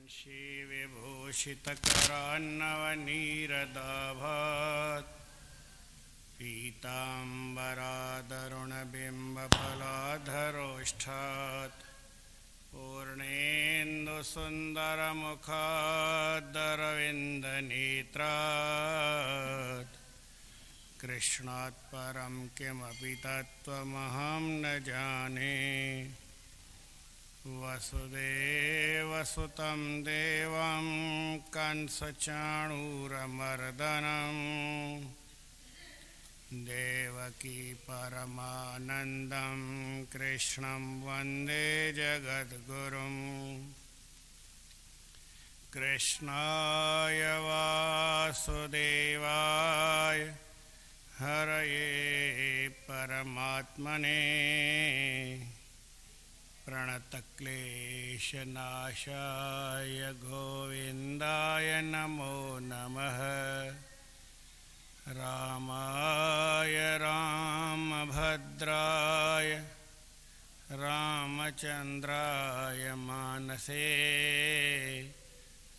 वंशी विभूषितकरान्नवनीरदाभात् पीताम्बरादरुणबिम्बफलाधरोष्ठात् पूर्णेन्दुसुन्दरमुखादरविन्दनेत्रात् कृष्णात् परं किमपि तत्त्वमहं न जाने। वसुदेवसुतं देवं कंसचाणूरमर्दनं देवकी परमानन्दं कृष्णं वन्दे जगद्गुरुं। कृष्णाय वासुदेवाय हरये परमात्मने प्रणतक्लेशनाशाय गोविन्दाय नमो नमः। रामाय रामभद्राय रामचन्द्राय मानसे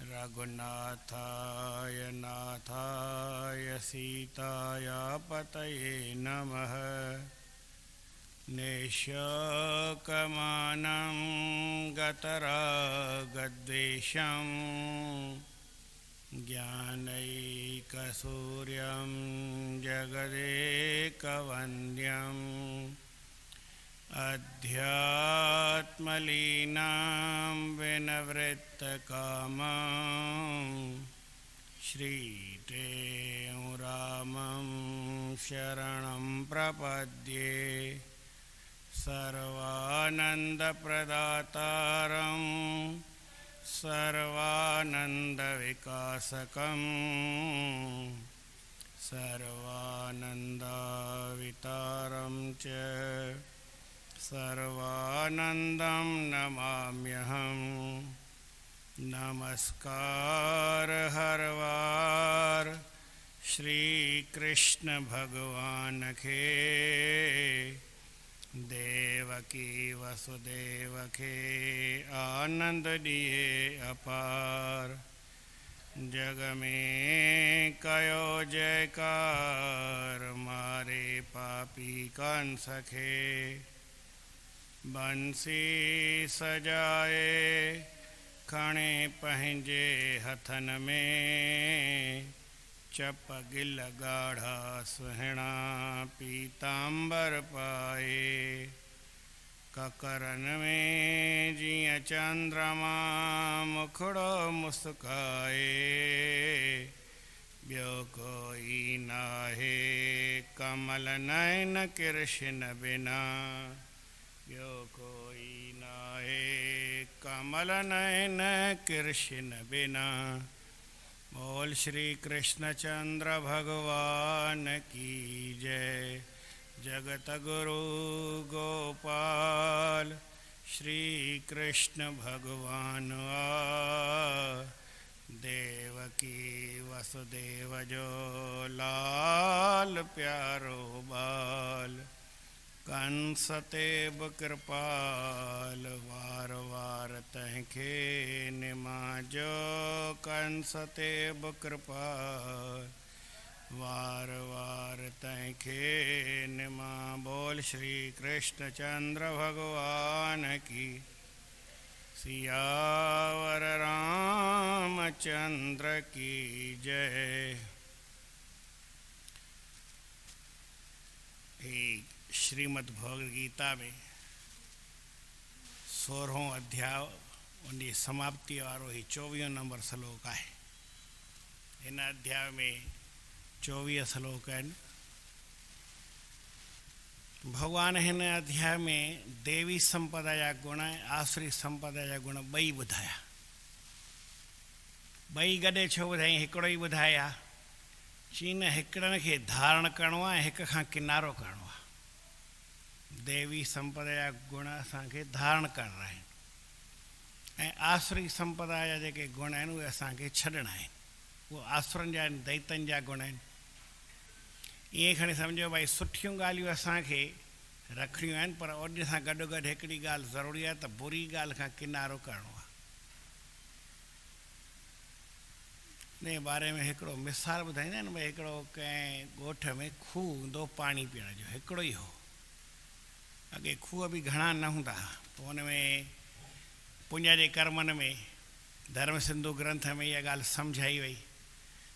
रघुनाथाय नाथाय सीताया पतये नमः। नेशकमानं गतरागद्वेषं ज्ञानैकसूर्यं जगदेकवन्द्यम् अध्यात्मलीनां विनवृत्तकामं श्रीरामं शरणं प्रपद्ये। सर्वानन्दप्रदातारं सर्वानन्दविकासकं सर्वानन्दावितारं च सर्वानन्दं नमाम्यहम्। नमस्कार हर वार श्री कृष्ण भगवान के देवकी वसुदेव के आनंद दिए अपार। जग में कयो जयकार मारे पापी कंस के बंसी सजाए खणे पहंजे हथन में चपगिल गाढ़ा सुहिणा पीतांबर पाए। ककरन में जिया चंद्रमा मुखड़ो मुस्काए ब्यो कोई नाहे कमल नयन कृष्ण बिना ब्यो कोई नाहे कमल नयन कृष्ण बिना। बोल श्री कृष्णचंद्र भगवान की जय। जगत गुरु गोपाल श्री कृष्ण भगवान देवकी वसुदेव जो लाल प्यारो बाल। कंस तेब कृपाल वार वार तहखे निमाजो कंस तेब कृपाल वार वार तहखे निमा। बोल श्री कृष्णचंद्र भगवान की सियावर रामचंद्र की जय। श्रीमद् भगवद गीता में 16 अध्याय उनकी समाप्ति वारो ही 24 नंबर श्लोक है। इन अध्याय में 24 श्लोक आहिनि। भगवान हिन अध्याय में देवी संपदा जा गुण आसुरी संपदा जा गुण ॿई ॿुधाया। ॿई गॾे छो ॿुधाई? हिकिड़ो ई ॿुधाया चीन हिकिड़नि खे धारण करिणो आहे, हिक खां किनारो करिणो आहे। देवी संपदा जा गुण असांखे धारण करणा आहिनि ऐं आसुरी संपदा जा जेके गुण आहिनि उहे असांखे छॾणा आहिनि। उहे आसुरनि जा आहिनि, दैतनि जा गुण आहिनि। ईअं खणी सम्झो भाई सुठियूं ॻाल्हियूं असांखे रखणियूं आहिनि, पर उन सां गॾोगॾु हिकिड़ी ॻाल्हि ज़रूरी आहे त बुरी ॻाल्हि खां किनारो करिणो आहे। उन बारे में हिकिड़ो मिसाल ॿुधाईंदा आहिनि भई हिकिड़ो कंहिं ॻोठ में खूह हूंदो पाणी पीअण जो, हिकिड़ो ई हो। अॻे खूह बि घणा न हूंदा, पोइ हुन में पुञ जे कर्मनि में धर्म सिंधु ग्रंथ में इहा ॻाल्हि सम्झाई वई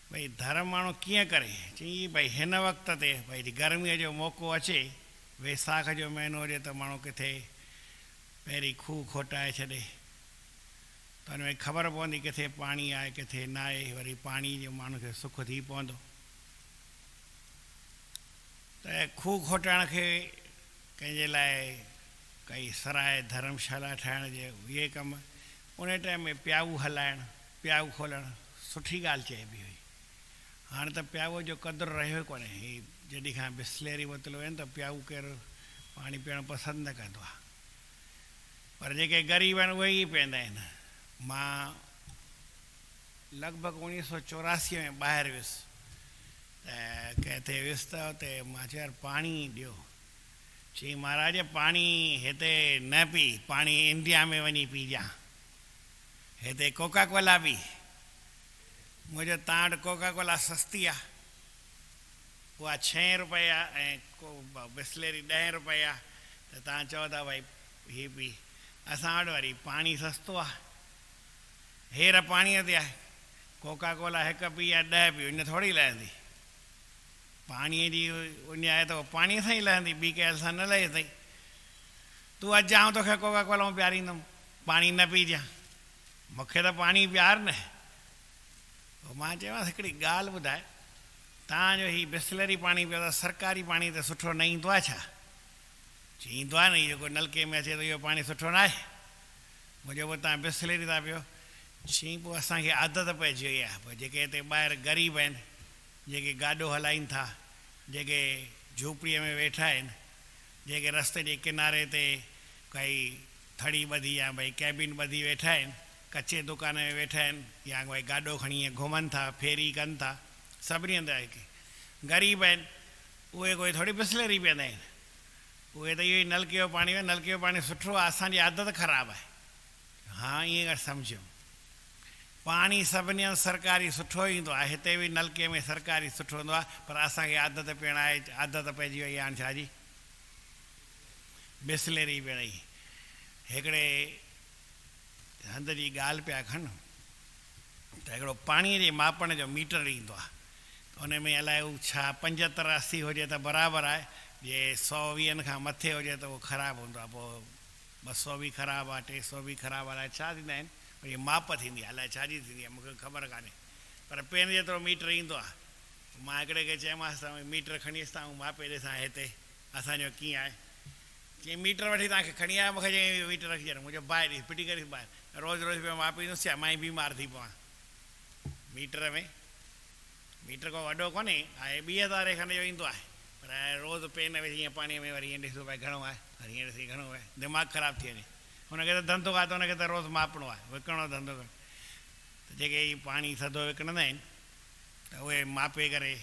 भई धर्म माण्हू कीअं करे। चई भई हिन वक़्त ते भई गर्मीअ जो मौक़ो अचे, वैसाख जो महीनो हुजे त माण्हू किथे पहिरीं खूह खोटाए छॾे, त हुन में ख़बर पवंदी किथे पाणी आहे किथे न आहे, वरी पाणी जो माण्हू खे सुख थी पवंदो। त खूह खोटाइण खे कंहिंजे लाइ काई सराय धर्मशाला ठाहिण जे इहे कम, उन टाइम में प्याऊ हलाइणु, प्याऊ खोलणु सुठी ॻाल्हि चइबी हुई। हाणे त प्याऊ जो क़दुरु रहियो ई कोन्हे। ही जॾहिं खां बिस्लेरी बोतलूं आहिनि त प्याऊ केरु पाणी पीअणु पसंदि न कंदो आहे, पर जेके ग़रीब आहिनि उहे ई पीअंदा आहिनि। मां लॻभॻि 1984 में ॿाहिरि वियुसि, त किथे वियुसि त हुते मां चयो यार पाणी ॾियो। चई महाराज पाणी हिते न पी, पाणी इंडिया में वञी पीजां, हिते कोका कोला पी। मुंहिंजो तव्हां वटि कोका कोला सस्ती आहे, उहा 6 रुपए आहे ऐं बिस्लेरी 10 रुपए आहे, त तव्हां चओ था भई हीअ पी। असां वटि वरी पाणी सस्तो आहे, हेर पाणीअ ते आहे। कोका कोला 1 पी या 10 पी, उन थोरी लहंदी। पाणीअ जी उन आहे त उहो पाणीअ सां ई लहंदी, ॿी कंहिं सां न लहे अथई। तूं अॼु आऊं तोखे कोका कोला पियारींदुमि, पाणी न पीजां, मूंखे त पाणी प्यार न। पोइ मां चयोमांसि हिकिड़ी ॻाल्हि ॿुधाए, तव्हांजो हीउ बिस्लरी पाणी पियो त सरकारी पाणी त सुठो न ईंदो आहे छा? चई ईंदो आहे न, इहो जेको नलके में अचे थो इहो पाणी सुठो न आहे। मुंहिंजो पोइ तव्हां बिस्लरी था पियो। चई पोइ असांखे आदत पइजी वई आहे। पोइ जेके हिते ॿाहिरि ग़रीब आहिनि, जेके गाॾो हलाइनि था, जेके झूपड़ीअ में वेठा आहिनि, जेके रस्ते जे किनारे ते काई थड़ी ॿधी या भई कैबिन ॿधी वेठा आहिनि, कचे दुकान में वेठा आहिनि, या भई गाॾो खणी ईअं घुमनि था, फेरी कनि था, सभिनी हंधि आहे। ग़रीब आहिनि उहे कोई थोरी बिस्लेरी पीअंदा आहिनि, उहे त इहो ई नलके जो पाणी, नलके जो पाणी सुठो आहे, असांजी आदत ख़राबु आहे। हा ईअं सम्झो, पाणी सभिनी हंधि सरकारी सुठो ईंदो आहे, हिते बि नलके में सरकारी सुठो हूंदो आहे, पर असांखे आदत पियण आहे, आदत पइजी वई आहे हाणे छाजी बिस्लेरी पियण जी। हिकिड़े हंधि जी ॻाल्हि पिया खनि त हिकिड़ो पाणीअ जे मापण जो मीटर ईंदो आहे, उन में अलाए हू छा 75-80 हुजे त बराबरि आहे, जे 120 खां मथे हुजे त उहो ख़राबु हूंदो आहे। पोइ 200 बि ख़राबु आहे, 300 बि ख़राबु आहे, छा थींदा आहिनि भई माप थींदी आहे, अलाए छाजी थींदी आहे मूंखे ख़बर कान्हे, पर पेन जेतिरो मीटर ईंदो आहे। मां हिकिड़े खे चयोमांसि त मीटर खणी अचि तव्हां मापे ॾिसां हिते असांजो कीअं आहे। चई मीटर वठी तव्हांखे खणी आया, मूंखे चई मीटर रखी ॾियणु, मुंहिंजो भाउ ॾिस फिटी करे ॿाहिरि रोज़ु रोज़ु पियो मापींदुसि छा, मां ई बीमार थी पवां। मीटर में मीटर को वॾो कोन्हे, आहे 20 तारे खनि जो ईंदो आहे, पर रोज़ु पेन विझी ईअं पाणीअ में वरी ईअं ॾिसो भई घणो आहे, वरी ईअं ॾिसी घणो आहे, दिमाग़ु ख़राबु थी वञे। हुनखे त धंधो आहे त हुनखे त रोज़ु मापणो आहे, विकिणो धंधो। त जेके ई पाणी थधो विकिणंदा आहिनि त उहे मापे करे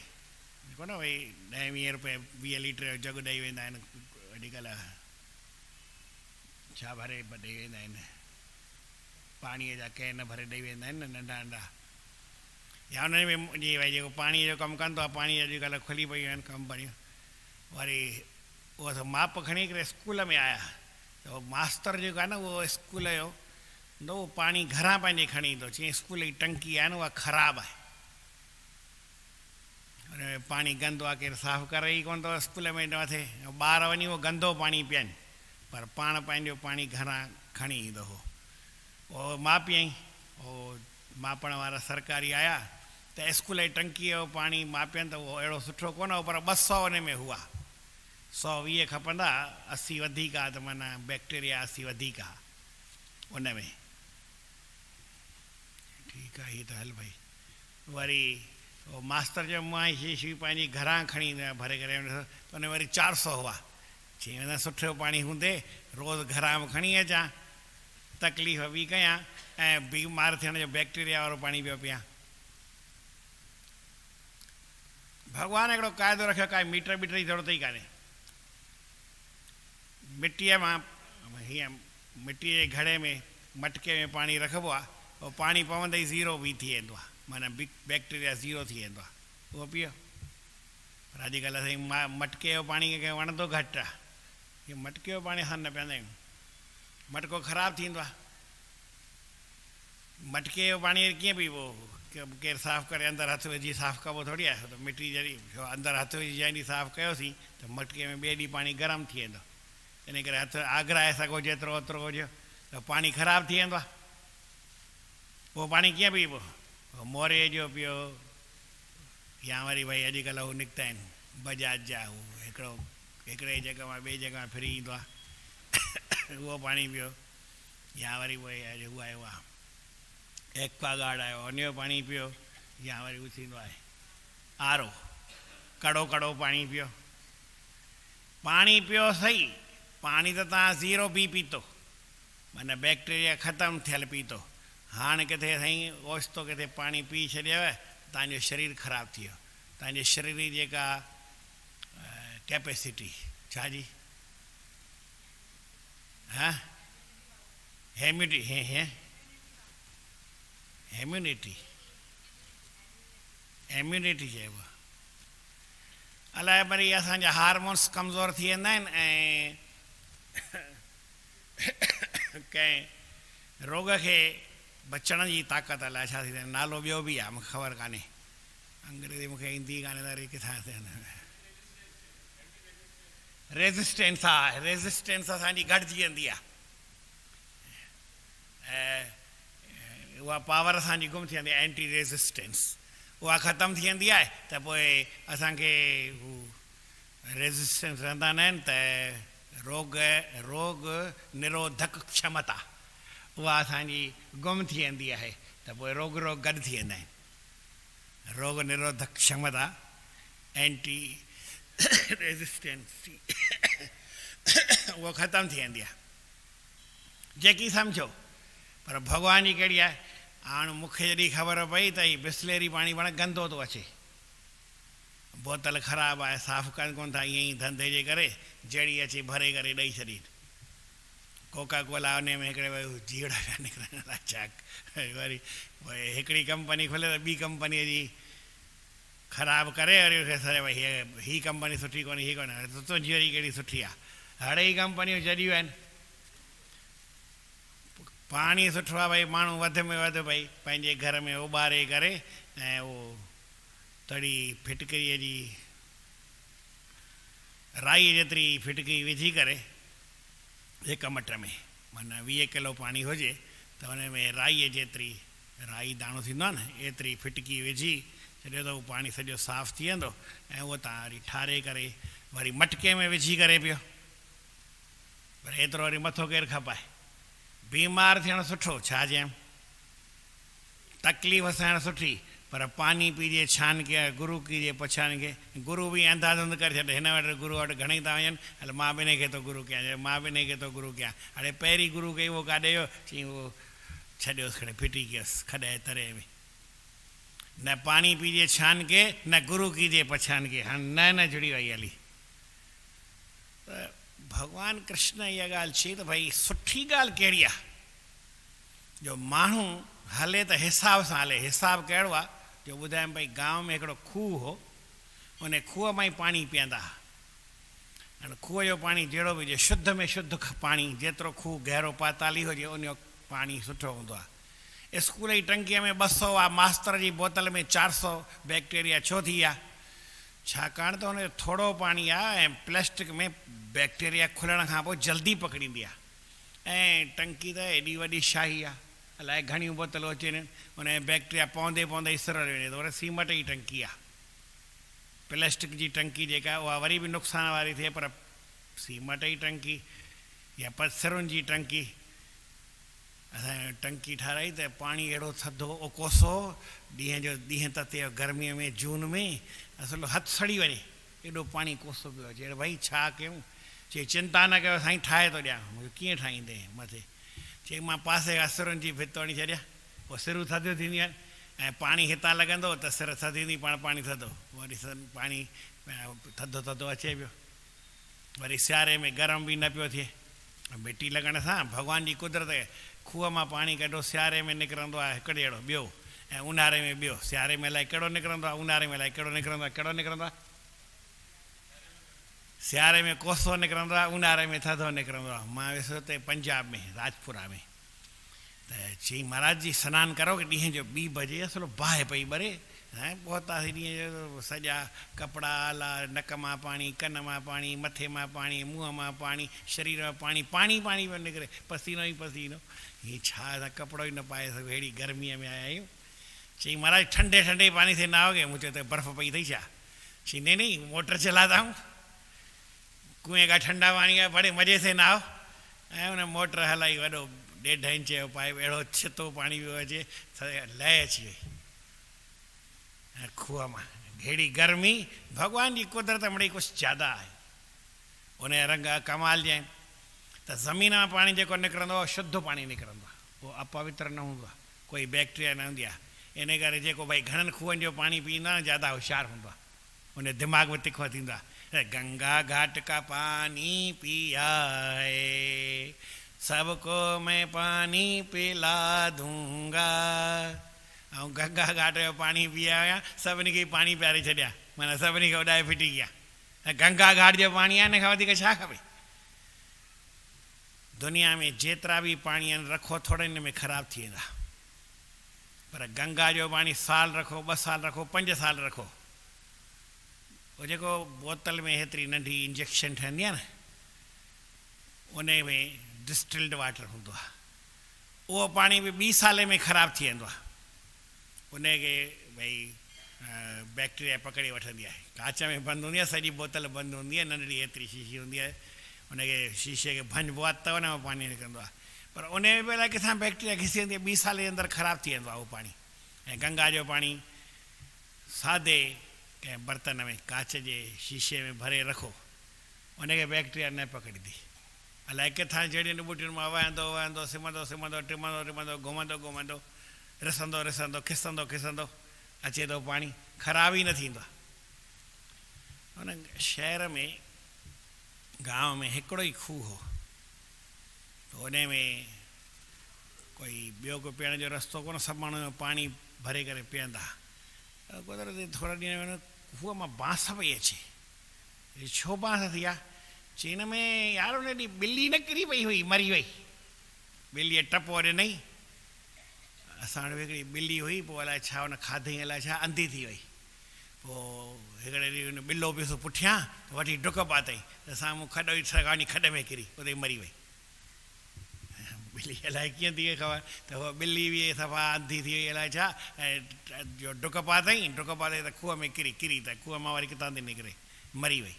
कोन भई 10-20 रुपए 20 लीटर जो जग ॾेई वेंदा आहिनि। अॼुकल्ह छा भरे ॾेई वेंदा आहिनि, पाणीअ जा कैन भरे ॾेई वेंदा आहिनि न नंढा नंढा, या हुन में जीअं भई जेको पाणीअ जो कमु कंदो आहे, पाणी अॼुकल्ह खुली पयूं आहिनि कंपनियूं, वरी उहो माप खणी करे स्कूल में आया त उहो मास्तर जेको आहे न उहो स्कूल जो न उहो पाणी घरां पंहिंजे खणी ईंदो। चईं स्कूल जी टंकी आहे न उहा ख़राबु आहे, हुन में पाणी गंदो आहे, केरु साफ़ु करे ई कोन थो स्कूल में न थिए, ॿार वञी उहो गंदो पाणी पीअनि, पर पाण पंहिंजो पाणी घरां खणी ईंदो हो। उहो मापियईं, उहो मापण वारा सरकारी आया त स्कूल जी टंकीअ जो पाणी मापियनि त उहो अहिड़ो सुठो कोन हो, पर 200 उन में हुआ, 120 खपंदा, 80 वधीक आहे, त माना बैक्टीरिया 80 वधीक आहे उन में। ठीकु आहे, हीअ त हल भई। वरी उहो मास्तर जो मां शीशी पंहिंजी घरां खणी ईंदो आहियां भरे करे, त उन वरी 400 हुआ। चई वेंदा सुठो पाणी हूंदे रोज़ु घरां बि खणी अचां, तकलीफ़ बि कयां ऐं बीमार थियण जो बैक्टीरिया वारो पाणी पियो पियां। भॻवानु हिकिड़ो क़ाइदो रखियो, काई मीटर ॿीटर जी ज़रूरत ई कान्हे। मिटीअ मां हीअं मिटीअ जे घड़े में मटके में पाणी रखिबो आहे, पोइ पाणी पवंदे ई ज़ीरो बि थी वेंदो आहे, माना बैक्टीरिया ज़ीरो थी वेंदो आहे, उहो पीओ। पर अॼुकल्ह साईं मटके जो पाणी कंहिंखे वणंदो घटि आहे, इहो मटके जो पाणी असां न पीअंदा आहियूं, मटको ख़राबु थींदो आहे। मटके जो पाणी कीअं पीबो, केरु साफ़ु करे अंदरि हथु विझी साफ़ु कबो थोरी आहे, त मिटी जॾहिं अंदरि हथु विझी जंहिं ॾींहुं साफ़ु कयोसीं त मटके में ॿिए ॾींहुं पाणी गरम थी वेंदो, इन करे हथु आगराए सघो जेतिरो ओतिरो हुजे, त पाणी ख़राबु थी वेंदो आहे। पोइ पाणी कीअं पीबो, मोरे जो पीओ, या वरी भई अॼुकल्ह हू निकिता आहिनि बजाज जा, हू हिकिड़े जॻह मां ॿिए जॻह फ्री ईंदो आहे उहो पाणी पीओ, या वरी उहो आयो आहे एक्वागार्ड आयो उन जो पाणी पीओ, या वरी हू थींदो आहे आरो, कड़ो कड़ो पाणी पीओ। पाणी पीओ सही, पाणी त तव्हां ज़ीरो पीतो, माना बैक्टीरिया ख़तमु थियल पीतो। हाणे किथे साईं ओचितो किथे पाणी पी छॾियव तव्हांजो शरीर ख़राबु थी वियो, तव्हांजे शरीर जी जेका कैपेसिटी छा जी हा एम्यूनिटी चइबो, अलाए वरी असांजा हार्मोन्स कमज़ोर थी वेंदा आहिनि ऐं कंहिं रोग खे बचण जी ताक़त अलाए छा थी, नालो ॿियो बि आहे मूंखे ख़बर कान्हे, अंग्रेज़ी मूंखे ईंदी कान्हे त वरी किथां रेज़िस्टेंस आहे, रेज़िस्टेंस असांजी घटिजी वेंदी आहे, उहा पावर असांजी गुम थी वेंदी आहे, एंटी रेज़िस्टेंस उहा ख़तमु थी वेंदी आहे, त पोइ असांखे हू रेज़िस्टेंस रहंदा न आहिनि, त रोग निरोधक क्षमता उहा असांजी गुम थी वेंदी आहे, त पोइ रोग गॾु थी वेंदा आहिनि। रोग निरोधक क्षमता एंटी रेज़िस्टेंसी उहा ख़तमु थी वेंदी आहे, जेकी सम्झो। पर भॻवान जी कहिड़ी आहे, हाणे मूंखे जॾहिं ख़बर पई त हीउ बिस्लेरी पाणी पाण गंदो थो अचे, बोतल ख़राबु आहे, साफ़ु कनि कोन था, ईअं ई धंधे जे करे जहिड़ी अचे भरे करे ॾेई छॾी, कोका कोला उन में हिकिड़े जीड़ा पिया निकिरनि छा, वरी हिकिड़ी कंपनी खोले त ॿी कंपनीअ जी ख़राबु करे वरी सर भई हीअ कंपनी सुठी कोन्हे, हीअ कोन्हे, तुंहिंजी वरी कहिड़ी सुठी आहे, हाणे ई कंपनियूं जॾियूं आहिनि। पाणी सुठो आहे भई, माण्हू वधि में वधि भई पंहिंजे घर में उॿारे करे ऐं उहो तड़ी फिटकरीअ जी राई जेतिरी फिटकरी विझी करे हिक मट में, माना 20 किलो पाणी हुजे त हुन में राईअ जेतिरी, राई दाणो थींदो आहे न, एतिरी फिटकी विझी छॾियो त उहो पाणी सॼो साफ़ु थी वेंदो, ऐं उहो तव्हां वरी ठारे करे वरी मटके में विझी करे पियो, पर एतिरो वरी मथो केरु खपाए। बीमार थियणु सुठो, छा चयमि, तकलीफ़ सहणु सुठी, पर पानी पीजे छान के गुरु कीजे पछान के, गुरु बि अंधाधुंध करे छॾे, हिन वटि गुरु वटि घणेई था वञनि, हल मां बि हिनखे थो गुरु कयां, मां बि हिनखे थो गुरु कयां, हाणे पहिरीं गुरु कई उहो काॾे वियो, चई उहो छॾियोसि खणे फिटी कयोसि खॾे तरे में। न पाणी पीजे छान के, न गुरु कीजे पछान के, हाणे न जुड़ी वई हली। त भॻवान कृष्ण इहा ॻाल्हि चई त भई सुठी ॻाल्हि कहिड़ी आहे, जो माण्हू हले त हिसाब सां हले। हिसाब कहिड़ो आहे, जो ॿुधायमि भई गांव में हिकिड़ो खूह हो, उन खूह मां ई पाणी पीअंदा हुआ। हाणे खूह जो पाणी जहिड़ो बि हुजे, शुद्ध में शुद्ध पाणी, जेतिरो खूह गहरो पाताली हुजे उन जो पाणी सुठो हूंदो आहे। स्कूल जी टंकीअ में 200 आहे, मास्तर जी बोतल में 400 बैक्टीरिया छो थी आहे? छाकाणि त हुन जो थोरो पाणी आहे ऐं प्लास्टिक में बैक्टीरिया खुलण खां पोइ जल्दी पकड़ींदी आहे, ऐं टंकी त एॾी वॾी शाही आहे, अलाए घणियूं बोतलूं अचनि, हुन में बैक्टीरिया पवंदे पवंदे इसर वञे थो। वरी सीमेंट जी टंकी आहे, प्लास्टिक जी टंकी जेका उहा वरी बि नुक़सान वारी थिए, पर सीमेंट जी टंकी या पथरुनि जी टंकी, असां टंकी ठाराई त पाणी अहिड़ो थधो कोसो, ॾींहं तते गर्मीअ में जून में असुलु हथु सड़ी वञे, एॾो पाणी कोसो पियो अचे। भई छा कयूं? चई चिंता न कयो साईं, ठाहे थो ॾियां। मूंखे कीअं ठाहींदे मथे? चई मां पासे असुरनि जी भित हणी छॾियां, पोइ सिरूं थधियूं थींदियूं आहिनि, ऐं पाणी हितां लॻंदो त सिर थधींदी, पाणी थधो, वरी पाणी थधो थधो अचे पियो। वरी सियारे में गरम बि न पियो थिए, मिटी लॻण सां भॻवान जी कुदरत, खूह मां पाणी कढो सियारे में निकिरंदो आहे हिकिड़े अहिड़ो, ॿियो ऐं ऊन्हारे में ॿियो, सियारे में अलाए कहिड़ो निकिरंदो आहे, ऊन्हारे में अलाए कहिड़ो निकिरंदो आहे, कहिड़ो निकिरंदो आहे? सियारे में कोसो निकिरंदो आहे, ऊन्हारे में थधो निकिरंदो आहे। मां वियुसि हुते पंजाब में राजपुरा में, त चई महाराज जी सनानु करो कि ॾींहं जो 2 बजे असलो बाहि पई ॿरे ऐं पहुतासीं ॾींहं जो सॼा कपिड़ा आला, नक मां पाणी, कन मां पाणी, मथे मां पाणी, मुंहं मां पाणी, शरीर मां पाणी, पाणी पाणी पियो निकिरे, पसीनो ई पसीनो। हीअ छा असां कपिड़ो ई न पाए सघूं, अहिड़ी गर्मीअ में आया आहियूं। चई महाराज ठंडे ठंडे पानी से नहाओगे? मुझे तो बर्फ़ पई अथई छा? चई नहीं मोटर चलाता हूँ, कुएं का ठंडा पानी है, बड़े मज़े से नहाओ। ऐं उन मोटर हलाई, वॾो 1.5 इंच जो पाइप, अहिड़ो छितो पाणी पियो अचे, लय अची वई ऐं खूह मां। अहिड़ी गर्मी, भॻवान जी कुदरत मिड़ई कुझु ज़्यादा आहे। उन जा रंग कमाल जा आहिनि। त ज़मीन मां पाणी जेको निकिरंदो आहे शुद्ध पाणी निकिरंदो आहे, उहो अपवित्र न हूंदो आहे, कोई बैक्टीरिया न हूंदी आहे। इन करे जेको भई घणनि खूहनि जो पाणी पीअंदो आहे ज़्यादा होशियारु हूंदो आहे, उन दिमाग़ में तिखो थींदो आहे। गंगा घाट का पानी पिया है, सबको मैं पानी पिला दूंगा। ऐं गंगा घाट जो पाणी पीआ हुया, सभिनी खे पाणी पियारे छॾिया, माना सभिनी खे उॾाए फिटी कया। ऐं गंगा घाट जो पाणी आहे, हिन खां वधीक छा खपे? दुनिया में जेतिरा बि पाणी आहिनि रखो थोरे हिन में ख़राबु थी वेंदा, पर गंगा जो पाणी साल रखो, 2 साल रखो, 5 साल रखो। उहो जेको बोतल में हेतिरी नंढी इंजेक्शन ठहंदी आहे न, उन में डिस्टिल्ड वाटर हूंदो आहे, उहो पाणी बि 2 साल में ख़राबु थी वेंदो आहे। उनखे भई बैक्टीरिया पकड़े वठंदी आहे। कांच में बंदि हूंदी आहे, सॼी बोतल बंदि हूंदी आहे, नंढड़ी एतिरी शीशी हूंदी आहे, उनखे शीशे खे भंजबो आहे त उन में पाणी निकिरंदो आहे, पर उन में बि अलाए किथां बैक्टीरिया घिसी वेंदी आहे, 2 साल जे अंदरि ख़राबु थी वेंदो आहे उहो पाणी। ऐं गंगा जो पाणी सादे कंहिं बर्तन में, कांच जे शीशे में भरे रखो, उनखे बैक्टीरिया न पकड़ंदी। अलाए किथां जड़ियुनि ॿूटियुनि मां वहंदो वहंदो, सिमंदो सिमंदो, टिमंदो टिमंदो, घुमंदो घुमंदो, रिसंदो रिसंदो, खिसंदो खिसंदो अचे थो पाणी, ख़राबु ई न थींदो आहे। हुन शहर में, गांव में हिकिड़ो ई खूह हो, उन में कोई ॿियो को पीअण जो रस्तो कोन, सभु माण्हू पाणी भरे करे पीअंदा। कुदरती थोरा ॾींहं में खूह मां बांस पई अचे। छो बांस थी आहे? चीन में यार उन ॾींहुं ॿिली न किरी पई हुई, मरी वई, ॿिलीअ टपो ॾिनई। असां वटि हिकिड़ी ॿिली हुई, पोइ अलाए छा हुन खाधई, अलाए छा अंधी थी वई। पोइ हिकिड़े ॾींहुं हुन ॿिलो पियोसि पुठियां, वठी डुक पातई, त साम्हूं खॾो ई सगानी खॾ में किरी, उते मरी वई। ॿिली अलाए कीअं थी वई ख़बर, त उहा ॿिली बि सफ़ा अंधी थी वई, अलाए छा, ऐं जो डुक पातई त खूह में किरी त खूह मां वरी किथां थी निकिरे, मरी वई।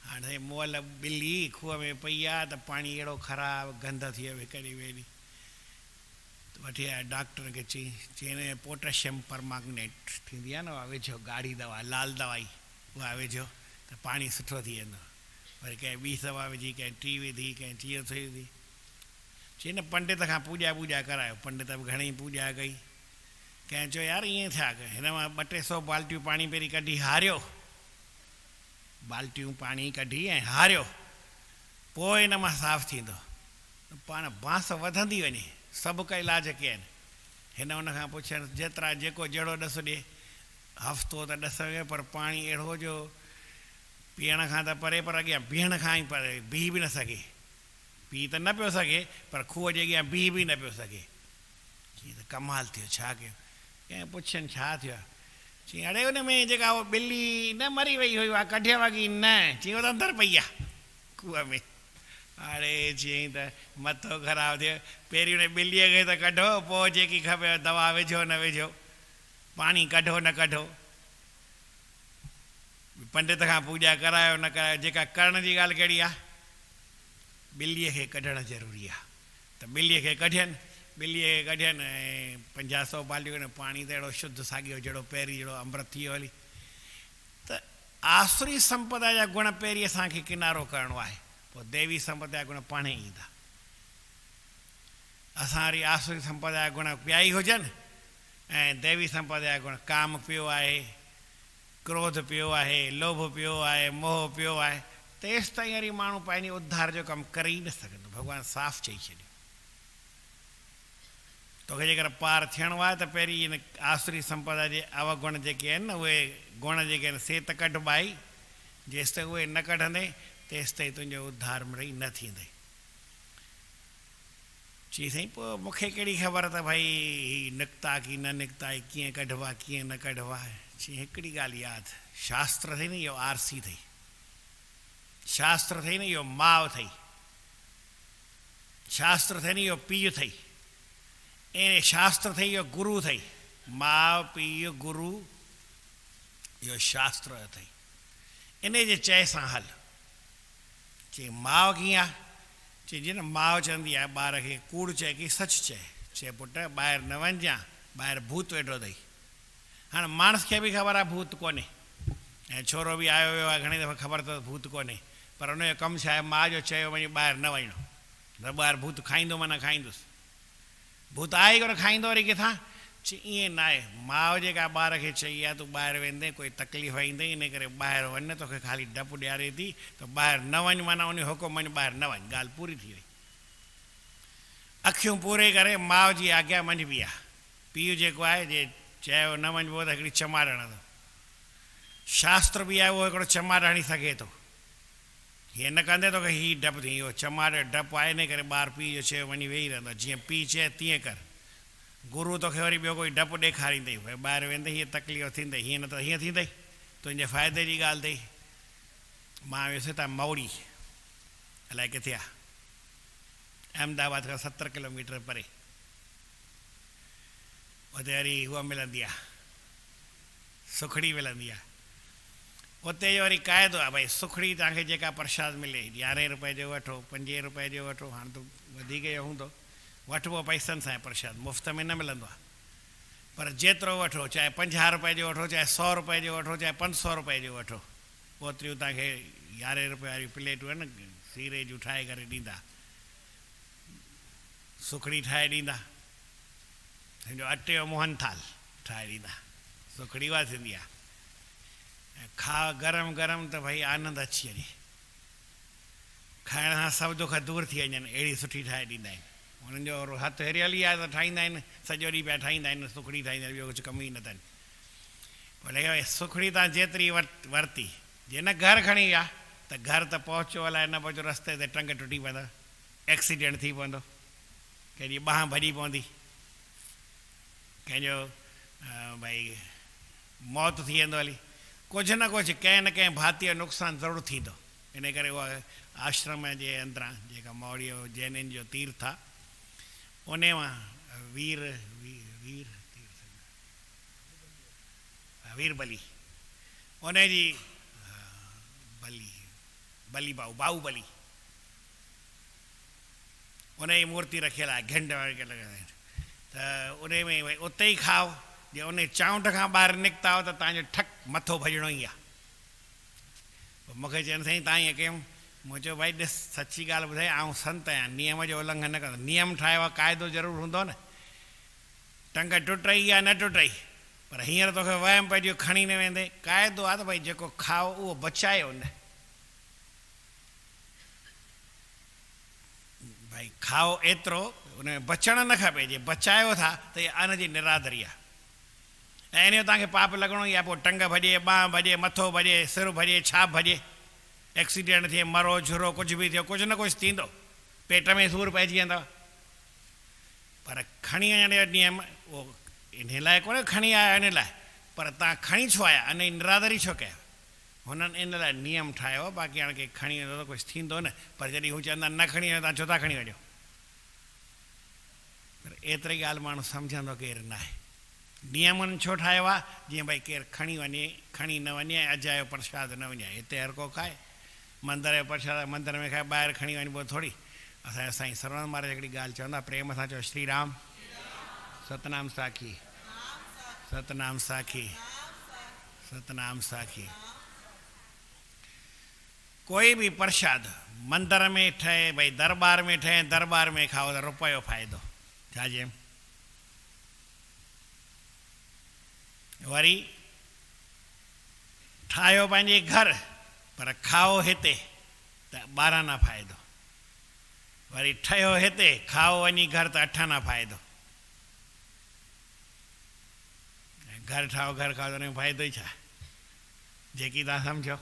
हाणे मुअल ॿिली खूह में पई आहे, त पाणी अहिड़ो ख़राबु गंध थी वियो हिकड़ी वेड़ी। वठी आया डॉक्टर खे, चई पोटेशियम परमांगनेट थींदी आहे न, उहा विझो, ॻाढ़ी दवा, लाल दवाई, उहा विझो त पाणी सुठो थी वेंदो। वरी कंहिं ॿी दवा विझी, कंहिं टी विधी, कंहिं टीह विधी। चई न पंडित खां पूॼा करायो। पंडित बि घणेई पूॼा कई। कंहिं चयो यार ईअं थिया, हिन मां 200-300 बाल्टियूं पाणी पहिरीं कढी हारियो, बाल्टियूं पाणी कढी ऐं हारियो, पोइ हिन मां साफ़ु थींदो। पाण बांस वधंदी वञे, सभु का इलाज कया आहिनि। हिन हुन खां पुछनि, जेतिरा जेको जहिड़ो ॾस ॾे, हफ़्तो त ॾस वियो, पर पाणी अहिड़ो जो पीअण खां त परे, पर अॻियां बीहण खां ई परे, बीह बि न सघे। पी त न पियो सघे, पर खूह जे अॻियां बीह बि न पियो सघे। चई त कमाल थियो, छा कयो? कंहिं पुछनि छा थियो? चई अड़े हुन में जेका उहा ॿिली न मरी वई हुई, उहा कढिया वॻी न, चई उहा त अंदरि पई आहे खूह में। अड़े चई त मथो ख़राबु थियो, पहिरीं हुन ॿिलीअ खे त कढो, पोइ जेकी खपे दवा विझो न विझो, पाणी कढो न कढो। पंडित खां पूॼा करायो न करायो, जेका करण जी ॻाल्हि कहिड़ी आहे? ॿिलीअ खे कढणु ज़रूरी आहे। त ॿिलीअ खे कढियनि, ऐं 50-100 बाल्टियूं पाणी त अहिड़ो शुद्ध साॻियो जहिड़ो पहिरीं जहिड़ो अमृत थी वियो हली। त आसुरी संपदा जा गुण पहिरीं असांखे किनारो करिणो आहे, पोइ देवी संपदा जा गुण पाणे ईंदा। असां वरी आसुरी संपदा जा गुण पिया ई हुजनि, ऐं देवी संपदा जा गुण काम पियो आहे, क्रोध पियो आहे, लोभ पियो आहे, मोह पियो आहे, तेसि ताईं वरी माण्हू पंहिंजे उद्धार जो कमु करे ई न सघंदो। भॻवानु साफ़ु चई छॾियो। तोखे जेकर पार थियणो आहे त पहिरीं इन आसुरी संपदा जे अवगुण जेके आहिनि न उहे गुण जेके आहिनि से त कढ भाई। जेसि ताईं उहे न कढंदे तेसि ताईं तुंहिंजो उद्धार मिड़ई न थींदई। चई साईं पोइ मूंखे कहिड़ी ख़बर त भई हीअ निकिता की न निकिता, कीअं कढिबा कीअं न कढिबा। चई हिकिड़ी ॻाल्हि यादि, शास्त्र अथई न इहो आरसी अथई, शास्त्र अथई न इहो माउ अथई, शास्त्र अथई न इहो पीउ अथई, ऐं शास्त्र अथई इहो गुरू अथई। माउ पीउ गुरू इहो शास्त्र अथई। इन जे चए सां हल। चई माउ कीअं आहे? चई जीअं न माउ चवंदी आहे ॿार खे कूड़ चए की सच चए। चए पुट ॿाहिरि न वञजांइ, ॿाहिरि भूत वेठो अथई। हाणे माण्हू खे बि ख़बर आहे भूत कोन्हे, ऐं छोरो बि आयो वियो आहे घणी दफ़ा ख़बर अथसि भूत कोन्हे, पर हुनजो कमु छा आहे, माउ जो चयो वञी ॿाहिरि न वञिणो। त ॿाहिरि भूत खाईंदो माना खाईंदुसि, भूत आहे ई कोन, खाईंदो वरी किथां। चई ईअं न आहे, माउ जेका ॿार खे चई आहे तूं ॿाहिरि वेंदे कोई तकलीफ़ ईंदई, इन करे ॿाहिरि वञ, तोखे ख़ाली डपु ॾियारे थी त ॿाहिरि न वञ, माना उन हुकुम वञ, ॿाहिरि न वञ, ॻाल्हि पूरी थी वई। अखियूं पूरे करे माउ जी आज्ञा मंझबी आहे। पीउ जेको आहे जे चयो न वञिबो त हिकिड़ी चमार हणंदो। शास्त्र बि आहे उहो हिकिड़ो चमार हणी सघे थो। हीअं न कंदे तोखे हीअ डपु थी, इहो चमार जो डपु आहे, इन करे ॿारु पीउ जो चयो वञी वेही रहंदो। जीअं पीउ चए तीअं कर। गुरू तोखे वरी ॿियो कोई डपु ॾेखारींदई, भई ॿाहिरि वेंदे हीअ तकलीफ़ थींदई, हीअं न त हीअं थींदई, तुंहिंजे फ़ाइदे जी ॻाल्हि अथई। मां वियुसि हितां मौड़ी, अलाए किथे आहे, अहमदाबाद खां 70 किलोमीटर परे। उते वरी उहा मिलंदी आहे, सुखड़ी मिलंदी आहे। उते जो वरी क़ाइदो आहे भई सुखड़ी तव्हांखे जेका प्रसाद मिले 11 रुपए जो वठो, 5 रुपए जो वठो, हाणे त वधीक जो हूंदो, वठिबो पैसनि सां प्रसाद, मुफ़्त में न मिलंदो आहे। पर जेतिरो वठो, चाहे 50 रुपए जो वठो, चाहे 100 रुपए जो वठो, चाहे 500 रुपए जो वठो, ओतिरियूं तव्हांखे 11 रुपए वारी प्लेटूं आहिनि न सीरे जूं ठाहे करे ॾींदा, सुखड़ी ठाहे ॾींदा, सम्झो अटे जो मोहन थाल ठाहे ॾींदा, सुखड़ी उहा थींदी आहे। ऐं खा गरम गरम त भई आनंद अची वञे, खाइण सां सभु दुख दूरि थी वञनि, अहिड़ी सुठी ठाहे ॾींदा आहिनि। हुननि जो हथु हिरियल ई आहे त ठाहींदा आहिनि, सॼो ॾींहुं पिया ठाहींदा आहिनि, सुखड़ी ठाहींदा आहिनि, ॿियो कुझु कमु ई न अथनि। भले सुखड़ी तव्हां जेतिरी वरिती, जे न घर खणी विया त घर त पहुचो अलाए न पहुचो, रस्ते ते टंग टुटी पवंदव, एक्सीडेंट थी पवंदो, कंहिंजी ॿांह भॼी पवंदी, कंहिंजो भई मौत थी वेंदो, हली कुझु न कुझु कंहिं न कंहिं भाती जो नुक़सानु ज़रूरु थींदो। इन करे उहा आश्रम जे अंदरां जेका मौड़ी जैननि जो तीर्थ आहे, उन मां वीर बली, उन जी बली बाहुबली, उन जी मूर्ति रखियल आहे, घंट त उन में भई उते ई खाओ, जे उन चांउठ खां ॿाहिरि निकिता हो त तव्हांजो ठक मथो भॼणो ई आहे। मूंखे चवनि साईं तव्हां ईअं कयूं, मूं चयो भई ॾिस सची ॻाल्हि ॿुधाए, आउं संत आहियां, नियम जो उल्लंघन न कंदो, नियम ठाहियो आहे, क़ाइदो ज़रूरु हूंदो न, टंग टुटई या न टुटई, पर हींअर तोखे वहम पइजी खणी न वेंदे, क़ाइदो आहे त भई जेको खाओ उहो बचायो न, भई खाओ एतिरो, उन में बचणु न खपे, जे बचायो था त इहा अन जी निरादरी आहे। ऐं इन जो तव्हांखे पाप लॻणो ई आहे, पोइ टंग भॼे, ॿांह भॼे, मथो भॼे, सिर भॼे, छाप भॼे, एक्सीडेंट थिए, मरो झुरो, कुझु बि थियो, कुझु न कुझु थींदो, पेट में सूरु पइजी वेंदव। पर खणी वञण जो नियम उहो इन लाइ कोन्हे खणी आया इन लाइ, पर तव्हां खणी छो आया, इन जी निरादरी छो कयो, हुननि इन लाइ नियम ठाहियो। बाक़ी हाणे के खणी वेंदो त कुझु थींदो न, पर जॾहिं हू चवंदा न खणी वञो, तव्हां छो था खणी वञो। पर एतिरी ॻाल्हि माण्हू सम्झंदो केरु न आहे। नियमनि छो ठाहियो आहे, जीअं भई केरु खणी वञे, खणी न वञे, अजायो प्रसाद न वञे, हिते हर को खाए, मंदर जो प्रसाद मंदर में खाए, ॿाहिरि खणी वञिबो थोरी। असांजा साईं सर्वण महाराज हिकिड़ी ॻाल्हि चवंदा, प्रेम सां चओ, श्री राम सतनाम साखी, सतनाम साखी, सतनाम साखी। कोई बि प्रसाद मंदर में ठहे, भई दरबार में ठहे, दरबार में खाओ त रुपयो फ़ाइदो, छा चए। वरी ठाहियो पंहिंजे घर, पर खाओ हिते त 12 फ़ाइदो, वरी ठहियो हिते, खाओ वञी घर त 8 फ़ाइदो। घर ठाहो घर खाओ त हुन फ़ाइदो ई छा जेकी तव्हां सम्झो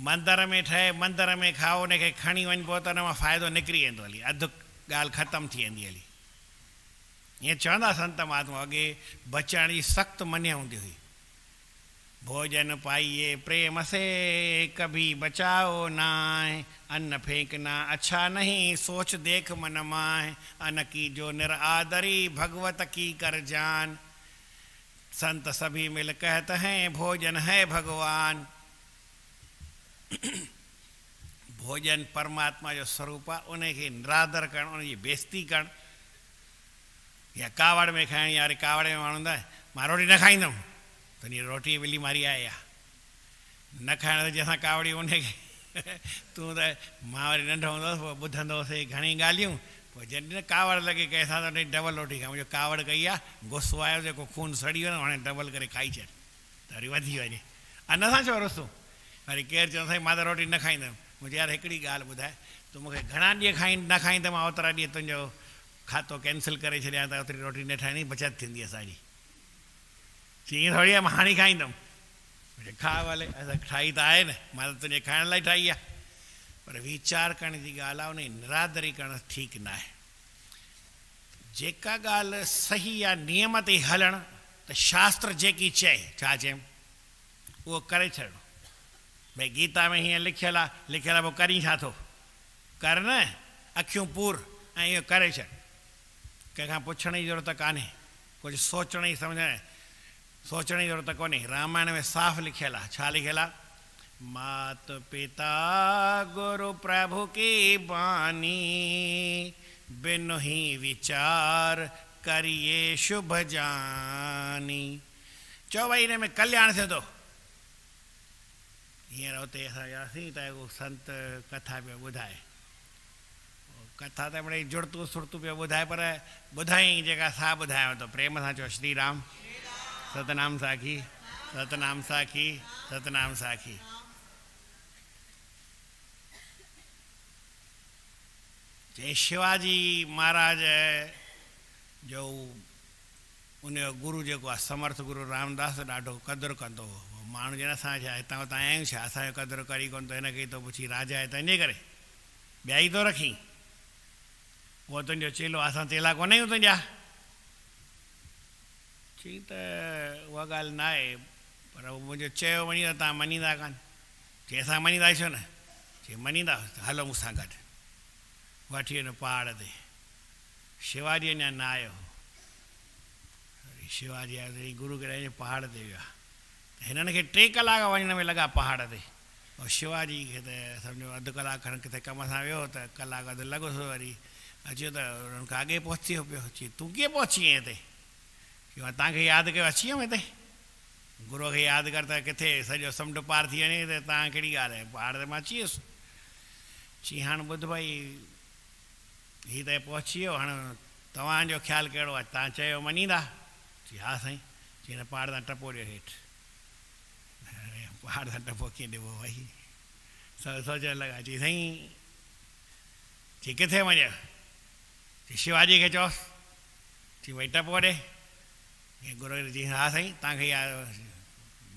मंदर में ठहे मंदर में खाओ उनखे खणी वञिबो त हुन मां फ़ाइदो निकिरी वेंदो हली अधु ॻाल्हि ख़तमु थी वेंदी हली ईअं चवंदा संत महात्मा अॻे बचण जी सख़्तु मञा हूंदी हुई भोजन पाइए प्रेम से कभी बचाओ नाय अन्न फेंकना अच्छा नहीं सोच देख मन माय अन्न की जो निरादरी भगवत की कर जान संत सभी मिल कहते हैं भोजन है भगवान भोजन परमात्मा जो स्वरूप आहे उनखे निरादर करणु उनजी बेइज़्ती करणु या कावड़ में खाइणी यार कावड़ में माण्हू हूंदा मां रोटी न खाईंदुमि त हीअ रोटी विली मारी आहे या न खाइण त जंहिंसां कावड़ी उनखे तूं त मां वरी नंढो हूंदो हुउसि पोइ ॿुधंदो हुउसि घणी ॻाल्हियूं पोइ जॾहिं कावड़ लॻे कंहिंसां त हुनजी डबल रोटी खां मुंहिंजो कावड़ कई आहे गुस्सो आयो जेको खून सड़ी वियो न हाणे डबल करे खाई छॾ त वरी वधी वञे अन सां छो रुसूं वरी केरु चवंदो साईं मां त रोटी न खाईंदुमि मुंहिंजे यार हिकिड़ी ॻाल्हि ॿुधाए तूं मूंखे घणा ॾींहं न खाईंदुमि मां ओतिरा ॾींहं तुंहिंजो खातो कैंसिल करे छॾियां त ओतिरी रोटी न ठाहिणी बचति थींदी असांजी चई थोरी आहे मां हाणे खाईंदुमि खा भले असां ठाही त आहे न मां त तुंहिंजे खाइण लाइ ठाही आहे पर वीचार करण जी ॻाल्हि आहे उनजी निरादरी करणु ठीकु न आहे जेका ॻाल्हि सही आहे नियम ते हलणु त शास्त्र जेकी चए छा चयऊं उहो करे छॾिणो भई गीता में हीअं लिखियलु आहे पोइ करी छा थो कर न अखियूं पूर ऐं इहो करे छॾ कंहिंखां पुछण जी ज़रूरत कान्हे कुझु सोचण जी सम्झण सोचण जी ज़रूरत कोन्हे रामायण में साफ़ लिखियलु आहे छा लिखियलु आहे मात पिता गुरु प्रभु की बानी बिनु ही विचार करिए शुभ जानी चओ भई हिन में कल्याण थिए थो हींअर हुते असां वियासीं त उहो संत कथा पियो ॿुधाए कथा त मिड़ई जुड़तू सुरतू पियो ॿुधाए पर ॿुधाई जेका सा ॿुधायांव थो प्रेम सां चओ श्री राम सतनाम साखी सतनाम साखी सतनाम साखी चई शिवाजी महाराज जो उनजो गुरु जेको आहे समर्थ गुरु रामदास ॾाढो क़दुरु कंदो हो माण्हू जन असां छा हितां हुतां आया आहियूं छा असांजो क़दुरु करी कोन थो हिनखे थो पुछी राजा आहे त इन करे ॿियाई थो रखी उहो तुंहिंजो चेलो असां चेला कोन आहियूं तुंहिंजा चई त उहा ॻाल्हि न आहे पर मुंहिंजो चयो वञी त तव्हां मञींदा कान चई असां मञींदा छो न चई मञींदा हलो मूंसां गॾु वठी वञो पहाड़ ते शिवाजी अञा न आयो शिवाजी आयो गुरू खे पहाड़ ते वियो आहे हिननि खे 3 कलाक वञण में लॻा पहाड़ ते ऐं शिवाजी खे त सम्झो अधु कलाक खनि किथे कम सां वियो त कलाक अधु लॻोसि वरी अचियो त हुननि खां अॻे पहुची वियो पियो चई तूं कीअं पहुची वएं हिते मां तव्हांखे यादि कयो अची वियुमि हिते गुरूअ खे यादि कर त किथे सॼो समुंड पार थी वञे त तव्हां कहिड़ी ॻाल्हि आहे पहाड़ ते मां अची वियुसि चई हाणे ॿुध भई हीअ त पहुची वियो हाणे तव्हांजो ख़्यालु कहिड़ो आहे तव्हां चयो मञींदा चई हा साईं चई हिन पहाड़ तां टपो ॾियो हेठि पहाड़ तां टपो कीअं ॾिबो भई सोचणु लॻा चई साईं चई किथे वञे चई शिवाजी खे चओसि चई भई टपो ॾे गुरू चई हा साईं तव्हांखे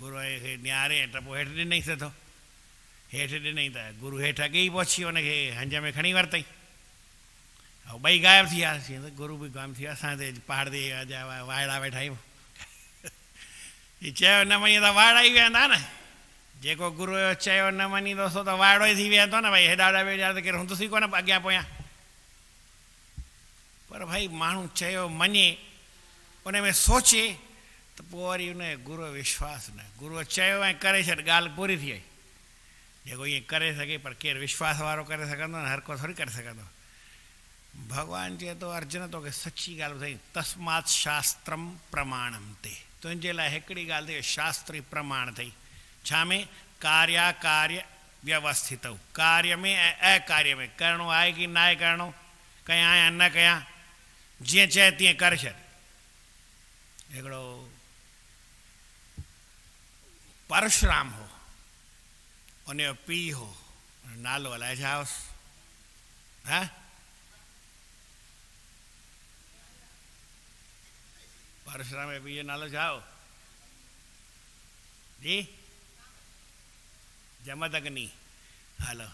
गुरूअ खे निहारे ऐं टपो हेठि ॾिनई सिधो हेठि ॾिनई त गुरू हेठि अॻे ई पहुची वियो हुनखे हंज में खणी वरितई ऐं ॿई ग़ाइबु थी विया गुरू बि ग़ाइबु थी वियो असां ते पहाड़ ते वाइड़ा वेठा आहियूं हीअ चयो न मञी त वाइड़ा ई वेहंदा न जेको गुरूअ जो चयो न मञींदो सो त वाइड़ो ई थी वेंदो न भई हेॾा होॾा वेठा त केरु हूंदुसि ई कोन अॻियां पोयां पर भई माण्हू चयो मञे उन में सोचे त पोइ वरी उन गुरूअ विश्वास न गुरूअ चयो ऐं करे छॾ ॻाल्हि पूरी थी वई जेको ईअं करे सघे पर केरु विश्वास वारो करे सघंदो न हर को थोरी करे सघंदो भॻवानु चए थो अर्जुन तोखे सची ॻाल्हि ॿुधाई तस्मात् शास्त्रम प्रमाणम ते तुंहिंजे लाइ हिकिड़ी ॻाल्हि अथई शास्त्री प्रमाण अथई छा में कार्य व्यवस्थित कार्य में ऐं अकार्य में करिणो आहे की न आहे करिणो कयां या न कयां जीअं चए तीअं करे छॾ हिकिड़ो परशुराम हो उनजो पीउ हो नालो अलाए छा हुउसि हा परशुराम जे पीउ जो नालो छा हो? जी जमदग्नि। हलो,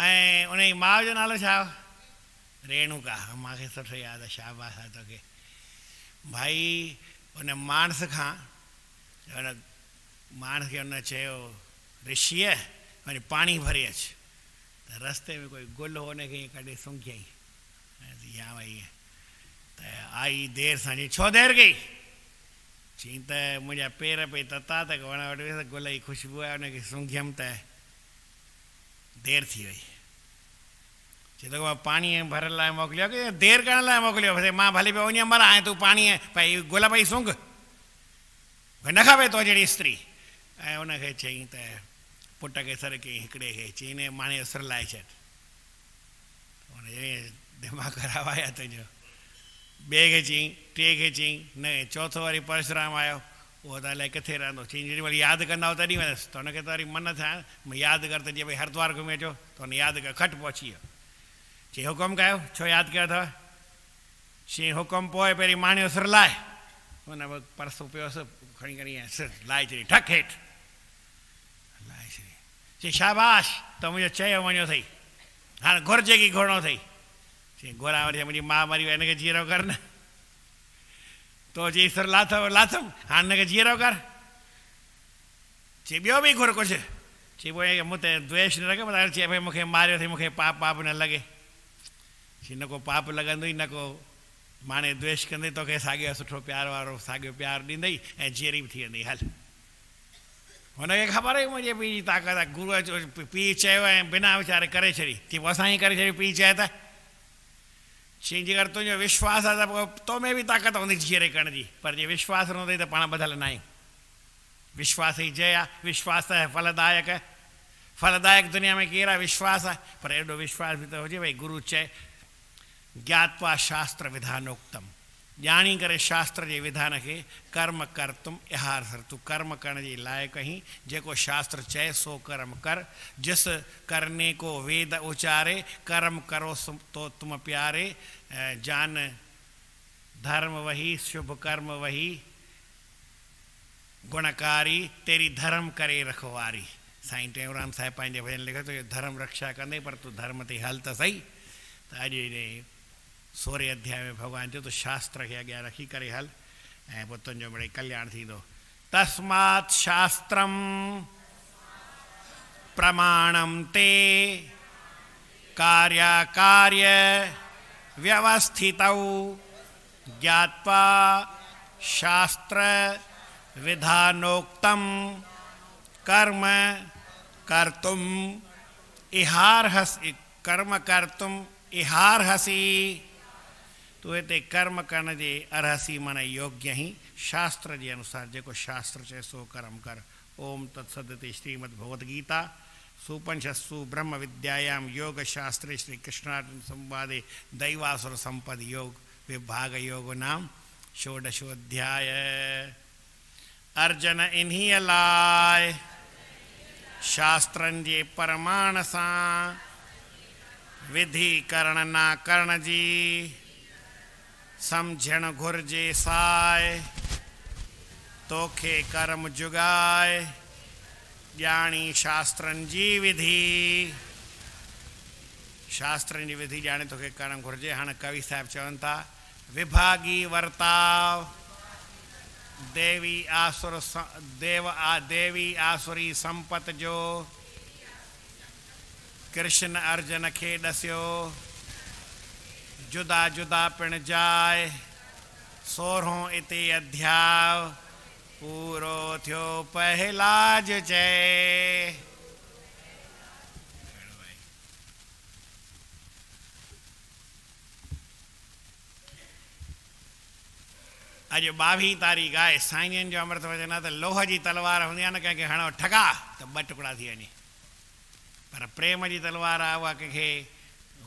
ऐं उन जी माउ जो नालो छा हो? रेणुका। मूंखे सुठो यादि आहे, शाबाश आहे तोखे। भाई उन माणस खां, उन माणस खे उन चयो ऋषीअ वञी पाणी भरे अच। त रस्ते में कोई गुल हो उनखे कॾहिं सूंघियईं, या भई त आई देरि सां, चई छो देरि कई? चई त मुंहिंजा पेर पई तता त वण वटि वियुसि, गुल जी ख़ुशबू आहे उनखे सूंघियमि त देरि थी वई। चए थो मां पाणी भरण लाइ मोकिलियो की देरि करण लाइ मोकिलियो? मां भले पियो वञी मरां, ऐं तूं पाणी भई गुल पई सूंघ, भई न खपे तो जहिड़ी स्त्री। ऐं उनखे चई त पुट खे सर कयईं, हिकिड़े खे चई ने माणे जो सिर लाहे छॾ। हुनजे दिमाग़ ख़राबु आहे तुंहिंजो। ॿिए खे चई, टे खे चई, न चौथो वरी परशुराम आयो, उहो त अलाए किथे रहंदो। चई जेॾी महिल यादि कंदा तॾहिं वञसि। त हुनखे त वरी मन थिया, यादि कर त जीअं भई हरिद्वार घुमी अचो, त हुन यादि कर, खटि पहुची वियो। चई हुकुम कयो, छो यादि कयो अथव? चई हुकुम पोइ पहिरीं माणे जो सिर लाहे। हुन परसो पियोसि, खणी खणी सिर लाहे छॾी, ठक हेठि लाहे छॾी। चई शाबाश, त मुंहिंजो चयो वञो अथई, हाणे घुरिजे की घुरणो अथई? चई घुरां वरी, मुंहिंजी माउ मरी वई, हिनखे जीअरो कर न। तो चई सिर लाथम, हाणे हिनखे जीअरो कर। चई ॿियो बि घुर कुझु? चई पोइ मूं ते द्वेष न रखे, मतिलबु चई भई मूंखे मारियो अथई, मूंखे पाप न लॻे। चई न को पाप लॻंदुई, न को माणे द्वेष कंदे, तोखे साॻियो सुठो प्यार वारो साॻियो प्यार ॾींदई ऐं जीअरी बि थी वेंदी। हल, हुनखे ख़बर हुई मुंहिंजे पीउ जी ताक़त आहे। गुरूअ जो पीउ चयो ऐं बिना वीचारे करे छॾी। चई पोइ असां ई करे छॾियो, पीउ चए त? चई जेकर तुंहिंजो विश्वास आहे त पोइ तो में बि ताक़त हूंदी जीअरे करण जी, पर जे विश्वास न हूंदई त पाण ॿधल न आहियूं। विश्वास ई जय आहे, विश्वास त फलदायक आहे। फलदायक दुनिया में केरु आहे? विश्वास आहे। पर एॾो विश्वास बि त हुजे भई गुरू चए ज्ञात्वा शास्त्र विधानोक्तम, ॼाणी करे शास्त्र जे विधान खे कर्म कर तुम इहार सर, तूं कर्म करण जे लाइक़ु आहीं। जेको शास्त्र चए सो कर्म कर। जिस करने को वेद उचारे, कर्म करो तो तुम प्यारे। जान धर्म वही, शुभ कर्म वही, गुणकारी तेरी धर्म करे रखवारी। साईं टेऊंराम साहिब पंहिंजे भजन लिखे थो, धर्म रक्षा कंदे पर तूं धर्म ते हल त सही। त अॼु 16 अध्याय में भॻवान चयो तो शास्त्र खे अॻियां रखी करे हल, ऐं पोइ तुंहिंजो मिड़ई कल्याण थींदो। तस्मात् शास्त्रम प्रमाणम ते कार्याकार्य व्यवस्थितौ, ज्ञात्वा शास्त्र विधानोक्तम कर्म कर्तुम इहारहसि, कर्म कर्तुम इहारहसि। तूं हिते कर्म करण जे अर्हसी माना योग्य ही, शास्त्र जे अनुसार जेको शास्त्र चए सो कर्म कर। ओम तत्सदिति श्रीमद् भगवद गीता सुपनिषत्सु ब्रह्म विद्यायां योग शास्त्रे श्री कृष्णार्जुन संवादे दैवासुर संपद योग विभाग योग नाम षोडशोध्याय। अर्जुन इन्हीं लाइ शास्त्रनि जे प्रमाण सां विधि करण ना करण जी सम्झण घुर्जे साए, तोखे कर्म जुगाए ॼाणी शास्त्रनि जी विधि। शास्त्रनि जी विधि ॼाणे तोखे करणु घुर्जे। हाणे कवि साहिब चवनि था, विभागी वर्ताव देवी आसुरी संपत जो कृष्ण अर्जुन खे ॾसियो, जुदा जुदा पिण जाए। 16हों इते अध्याय पूरो थियो पहलाज चए। अॼु 22 तारीख़ आहे, साईं जो अमृत वचन आहे त लोह जी तलवार हूंदी आहे न, कंहिंखे हणो ठगा त 2 टुकड़ा थी वञे, पर प्रेम जी तलवार आहे उहा कंहिंखे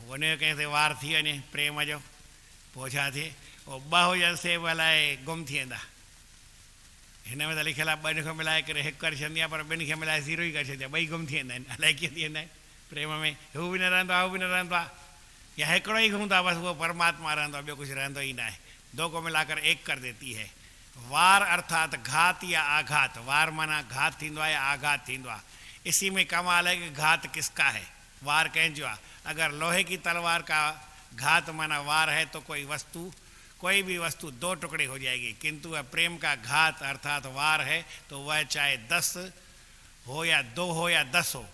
वञे कंहिं ते वार थी वञे प्रेम जो, पोइ छा थिए? उहो 2 हुजनि से बि अलाए गुम थी वेंदा। हिन में त लिखियलु आहे 2 खे मिलाए करे 1 करे छॾंदी आहे, पर 2 खे मिलाए 0 ई करे छॾंदी आहे, 2 गुम थी वेंदा आहिनि। अलाए कीअं थी वेंदा आहिनि प्रेम में? हू बि न रहंदो आहे, हू बि न रहंदो आहे, या हिकिड़ो ई हूंदो आहे बसि, उहो परमात्मा रहंदो आहे, ॿियो कुझु रहंदो ई न आहे। 2 को मिलाकर 1 कर देती है। वार अर्थात घात या आघात। वार माना घात थींदो आहे या आघात थींदो आहे। इसी में कमाल है कि घात किसका है, वार कंहिंजो आहे। अगर लोहे की तलवार का घात माना वार है तो कोई भी वस्तु 2 टुकड़े हो जाएगी, किंतु वह प्रेम का घात अर्थात वार है तो वह चाहे 10 हो या 2 हो या 10 हो,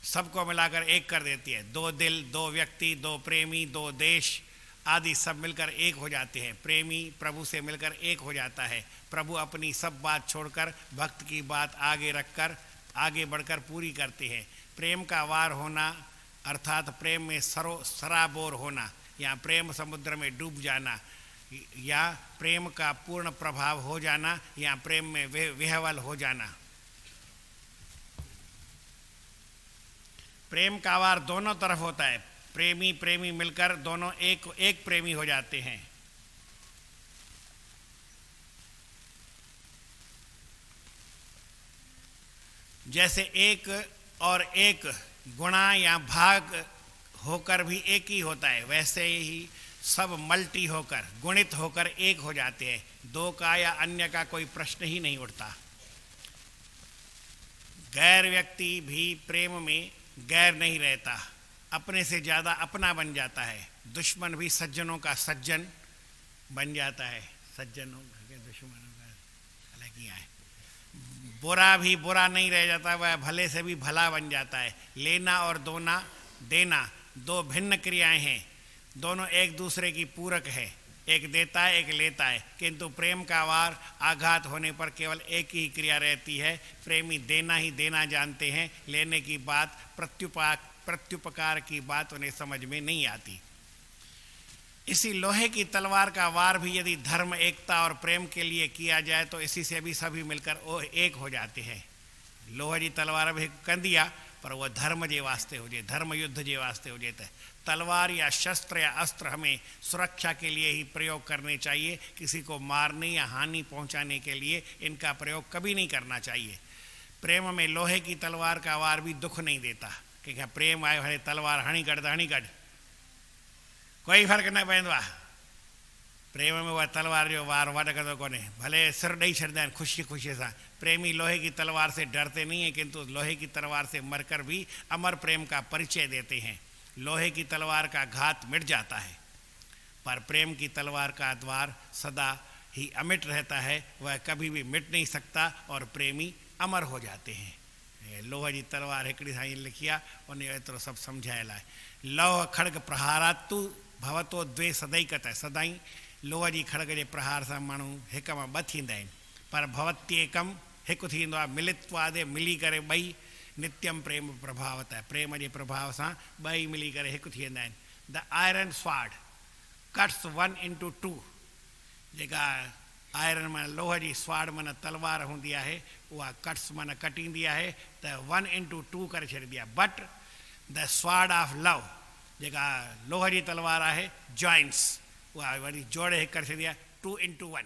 सबको मिलाकर एक कर देती है। 2 दिल, 2 व्यक्ति, 2 प्रेमी, 2 देश आदि सब मिलकर एक हो जाते हैं। प्रेमी प्रभु से मिलकर एक हो जाता है। प्रभु अपनी सब बात छोड़कर भक्त की बात आगे बढ़कर पूरी करते हैं। प्रेम का वार होना अर्थात प्रेम में सराबोर होना या प्रेम समुद्र में डूब जाना या प्रेम का पूर्ण प्रभाव हो जाना या प्रेम में विह्वल हो जाना। प्रेम का वार दोनों तरफ होता है। प्रेमी मिलकर दोनों एक प्रेमी हो जाते हैं। जैसे एक और एक गुणा या भाग होकर भी एक ही होता है, वैसे ही सब मल्टी होकर गुणित होकर एक हो जाते हैं। 2 का या अन्य का कोई प्रश्न ही नहीं उठता। गैर व्यक्ति भी प्रेम में गैर नहीं रहता, अपने से ज़्यादा अपना बन जाता है। दुश्मन भी सज्जनों का सज्जन बन जाता है। सज्जनों के दुश्मनों का अलग ही है। बुरा भी बुरा नहीं रह जाता, वह भले से भी भला बन जाता है। लेना और देना 2 भिन्न क्रियाएं हैं, दोनों एक दूसरे की पूरक है। एक देता है, एक लेता है, किंतु प्रेम का वार आघात होने पर केवल एक ही क्रिया रहती है। प्रेमी देना ही देना जानते हैं, लेने की बात प्रत्युपकार की बात उन्हें समझ में नहीं आती। इसी लोहे की तलवार का वार भी यदि धर्म, एकता और प्रेम के लिए किया जाए तो इसी से भी सभी मिलकर एक हो जाते हैं। लोहे की तलवार भी कंदिया पर वह धर्म जे वास्ते हुजे, धर्म युद्ध जे वास्ते हुजे। तो तलवार या शस्त्र या अस्त्र हमें सुरक्षा के लिए ही प्रयोग करने चाहिए, किसी को मारने या हानि पहुंचाने के लिए इनका प्रयोग कभी नहीं करना चाहिए। प्रेम में लोहे की तलवार का वार भी दुख नहीं देता कि क्या प्रेम आयो है तलवार हणी कढ कोई फर्क न पवंदो आहे। प्रेम में वह तलवार जो वार वॾकंदो कोन्हे, भले सिर ॾेई छॾींदा आहिनि ख़ुशी सां। प्रेमी लोहे की तलवार से डरते नहीं हैं, किंतु लोहे की तलवार से मरकर भी अमर प्रेम का परिचय देते हैं। लोहे की तलवार का घात मिट जाता है, पर प्रेम की तलवार का द्वार सदा ही अमिट रहता है, वह कभी भी मिट नहीं सकता और प्रेमी अमर हो जाते हैं। लोह जी तलवार हिकिड़ी साईं लिखी आहे, उन एतिरो सभु सम्झायल आहे। लौह खड़ग प्रहारातु भवतो द्वे सदैकत। सदाई लोह जी खड़ग जे प्रहार सां माण्हू हिक मां 2 थींदा आहिनि, पर भवत्येकम हिकु थींदो आहे। मिलित्वादे मिली करे 2 नित्यम प्रेम प्रभावत है। प्रेम जे प्रभाव सां 2 मिली करे हिकु थी वेंदा आहिनि। The iron स्वाड cuts 1 into 2। जेका आयरन माना लोह जी स्वाड माना तलवार हूंदी आहे, उहा कट्स माना कटींदी आहे त 1 into 2 करे छॾींदी आहे। बट द स्वाड ऑफ लव जेका लोह जी तलवार आहे जॉइंट्स, उहा वरी जोड़े करे छॾींदी आहे 2 into 1।